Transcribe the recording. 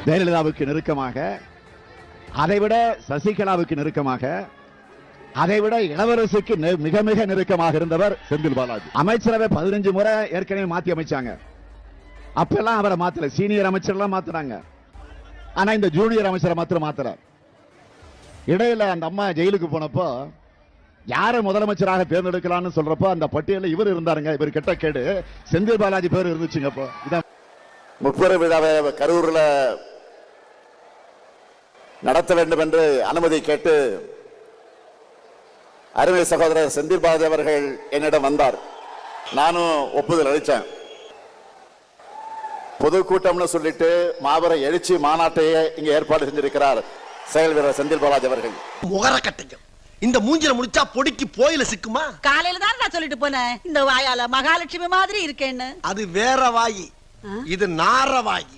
ஜெயலலிதாவுக்கு நெருக்கமாக, அதைவிட சசிகலாவுக்கு நெருக்கமாக, அதைவிட இளவரசுக்கு மிக மிக நெருக்கமாக இருந்தவர் செந்தில் பாலாஜி. அமைச்சரவை 15 முறை ஏற்கனவே மாத்தி அமைச்சாங்க. அப்பெல்லாம் அவரை மாத்தல, சீனியர் அமைச்சர்லாம் மாத்துறாங்க. ஆனா இந்த ஜூனியர் அமைச்சரை மாத்திரம் மாத்தல. இடையில அந்த அம்மா ஜெயிலுக்கு போனப்போ யாரை முதலமைச்சராக தேர்ந்தெடுக்கலாம்னு சொல்றப்போ அந்த பட்டியலில் இவர் இருந்தாருங்க. இவர் கெட்ட கேடு செந்தில் பாலாஜி பேர் இருந்துச்சுங்க. அப்போ இதான் முப்பெரு விழாவை கரூர்ல நடத்த வேண்டும் என்று அனுமதி கேட்டு அருமை சகோதரர் செந்தில் பாலாஜி அவர்கள் என்னிடம் வந்தார். நானும் ஒப்புதல் அளித்தேன். பொதுக்கூட்டம்னு சொல்லிட்டு மாபெரும் எழுச்சி மாநாட்டையே இங்க ஏற்பாடு செஞ்சிருக்கிறார் செயல் வீரர் செந்தில் பாலாஜி அவர்கள். முகர கட்டையும் இந்த மூஞ்சில முடிச்சா பொடிக்கு போயில சிக்குமா? காலையில தான் நான் சொல்லிட்டு போனேன், இந்த வாயால மகாலட்சுமி மாதிரி இருக்கேன்னு. அது வேற வாயி, இது நார வாயி.